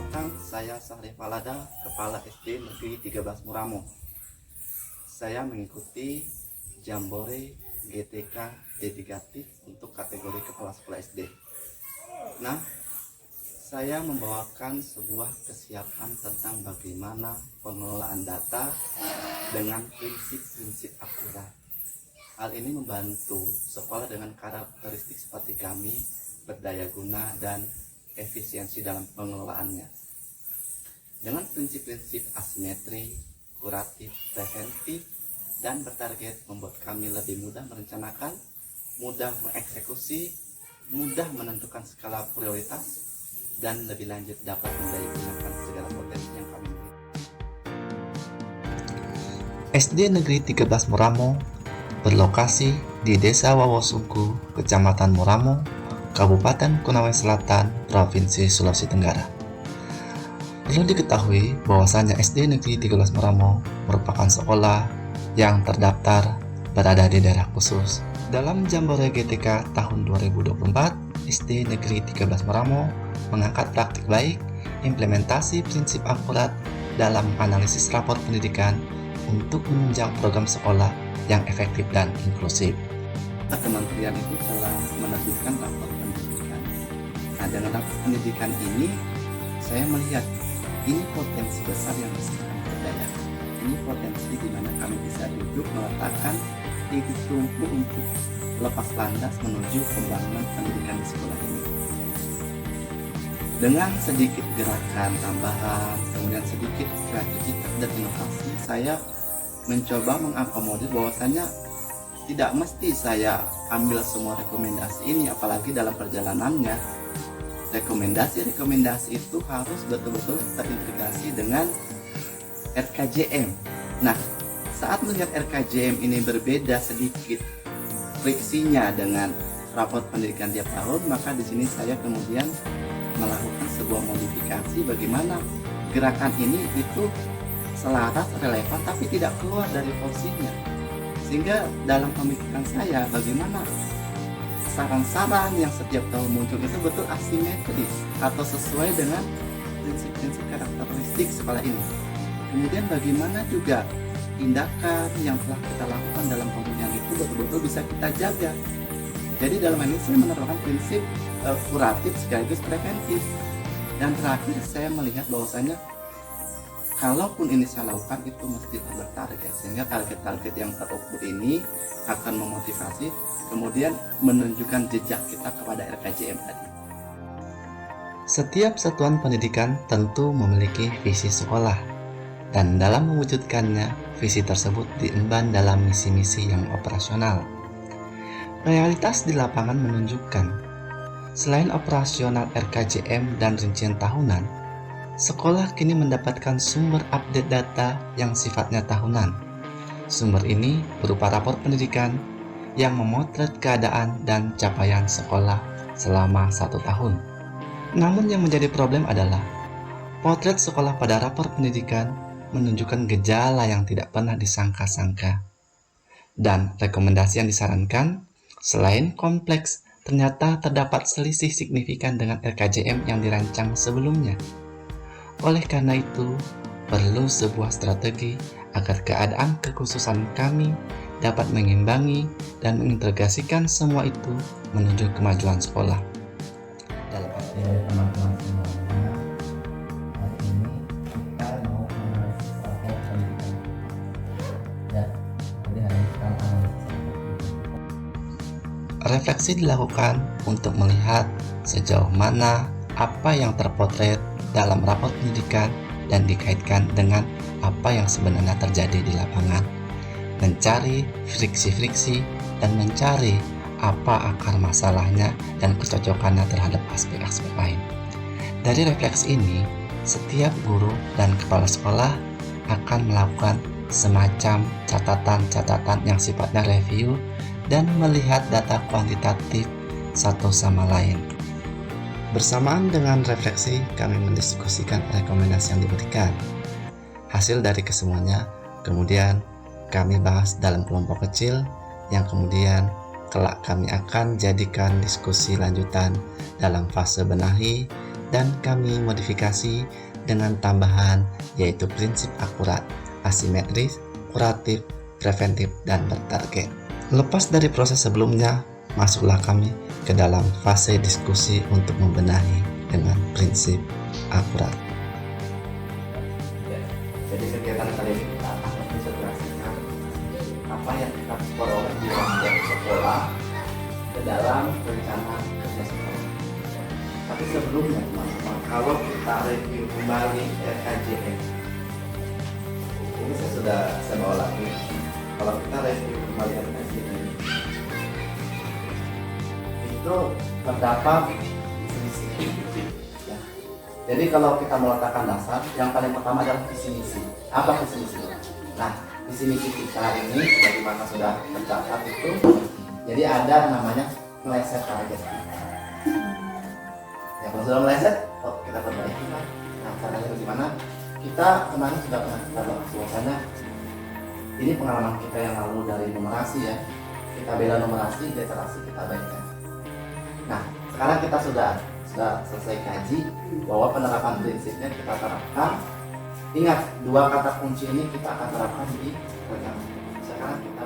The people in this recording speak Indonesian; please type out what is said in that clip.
Perkenalkan, saya Sahri Falada, Kepala SD Negeri 13 Muramo. Saya mengikuti Jambore GTK Dedikatif untuk kategori Kepala Sekolah SD. Nah, saya membawakan sebuah kesiapan tentang bagaimana pengelolaan data dengan prinsip-prinsip akurat. Hal ini membantu sekolah dengan karakteristik seperti kami, berdaya guna dan efisiensi dalam pengelolaannya. Dengan prinsip-prinsip asimetri, kuratif, preventif, dan bertarget membuat kami lebih mudah merencanakan, mudah mengeksekusi, mudah menentukan skala prioritas, dan lebih lanjut dapat mendayagunakan segala potensi yang kami miliki. SD Negeri 13 Muramo berlokasi di Desa Wawosuku, Kecamatan Muramo, Kabupaten Konawe Selatan, Provinsi Sulawesi Tenggara. Perlu diketahui bahwasanya SD Negeri 13 Muramo merupakan sekolah yang terdaftar berada di daerah khusus. Dalam Jambore GTK tahun 2024, SD Negeri 13 Muramo mengangkat praktik baik, implementasi prinsip akurat dalam analisis rapor pendidikan untuk menunjang program sekolah yang efektif dan inklusif. Kementerian itu telah menerbitkan rapor pendidikan. Nah, dengan rapor pendidikan ini, saya melihat ini potensi besar yang bisa kami berdayakan. Ini potensi di mana kami bisa duduk meletakkan titik tumpu untuk lepas landas menuju pembangunan pendidikan di sekolah ini. Dengan sedikit gerakan tambahan, kemudian sedikit kreativitas dan inovasi, saya mencoba mengakomodir bahwasanya tidak mesti saya ambil semua rekomendasi ini, apalagi dalam perjalanannya rekomendasi itu harus betul-betul terintegrasi dengan RKJM. Nah, saat melihat RKJM ini berbeda sedikit friksinya dengan rapor pendidikan tiap tahun, maka di sini saya kemudian melakukan sebuah modifikasi bagaimana gerakan ini itu selaras, relevan, tapi tidak keluar dari porsinya. Sehingga dalam pemikiran saya, bagaimana saran-saran yang setiap tahun muncul itu betul asimetris atau sesuai dengan prinsip-prinsip karakteristik sekolah ini. Kemudian bagaimana juga tindakan yang telah kita lakukan dalam pemilihan itu betul-betul bisa kita jaga. Jadi dalam hal ini saya menerapkan prinsip kuratif sekaligus preventif. Dan terakhir saya melihat bahwasanya kalaupun ini saya lakukan itu mesti bertarget, sehingga target-target yang terukur ini akan memotivasi kemudian menunjukkan jejak kita kepada RKJM tadi. Setiap satuan pendidikan tentu memiliki visi sekolah, dan dalam mewujudkannya, visi tersebut diemban dalam misi-misi yang operasional. Realitas di lapangan menunjukkan, selain operasional RKJM dan rincian tahunan, sekolah kini mendapatkan sumber update data yang sifatnya tahunan. Sumber ini berupa rapor pendidikan yang memotret keadaan dan capaian sekolah selama 1 tahun. Namun yang menjadi problem adalah potret sekolah pada rapor pendidikan menunjukkan gejala yang tidak pernah disangka-sangka. Dan rekomendasi yang disarankan, selain kompleks, ternyata terdapat selisih signifikan dengan RKJM yang dirancang sebelumnya. Oleh karena itu, perlu sebuah strategi agar keadaan kekhususan kami dapat mengimbangi dan mengintegrasikan semua itu menuju kemajuan sekolah. Dalam teman-teman semuanya, hari ini kita mau menganalisis rapor pendidikan. Ya, jadi hari ini kita menganalisis. Refleksi dilakukan untuk melihat sejauh mana apa yang terpotret dalam rapor pendidikan dan dikaitkan dengan apa yang sebenarnya terjadi di lapangan, mencari friksi-friksi dan mencari apa akar masalahnya dan kecocokannya terhadap aspek-aspek lain. Dari refleksi ini, setiap guru dan kepala sekolah akan melakukan semacam catatan-catatan yang sifatnya review dan melihat data kuantitatif satu sama lain. Bersamaan dengan refleksi, kami mendiskusikan rekomendasi yang diberikan. Hasil dari kesemuanya, kemudian kami bahas dalam kelompok kecil, yang kemudian kelak kami akan jadikan diskusi lanjutan dalam fase benahi dan kami modifikasi dengan tambahan yaitu prinsip akurat, asimetris, kuratif, preventif, dan bertarget. Lepas dari proses sebelumnya, masuklah kami ke dalam fase diskusi untuk membenahi dengan prinsip akurat. Jadi kegiatan kali ini kita akan mengintegrasikan apa yang kita peroleh di dalam sekolah ke dalam rencana kerja sekolah. Tapi sebelumnya teman-teman, kalau kita review kembali RKJM, ini saya bawa lagi. Kalau kita review kembali RKJM, itu terdapat selisih. Ya. Jadi kalau kita meletakkan dasar, yang paling pertama adalah visi misi. Apa visi misi? Nah, visi misi kita ini bagaimana sudah tercatat itu. Jadi ada namanya meleset target. Ya kalau sudah meleset, kita perbaiki lah. Nah caranya bagaimana? Kita kemarin sudah pernah kita bahas bahwasanya ini pengalaman kita yang lalu dari numerasi ya. Kita bela numerasi, literasi kita baikkan. Nah sekarang kita sudah selesai kaji bahwa penerapan prinsipnya kita terapkan. Ingat, dua kata kunci ini kita akan terapkan di program. Sekarang kita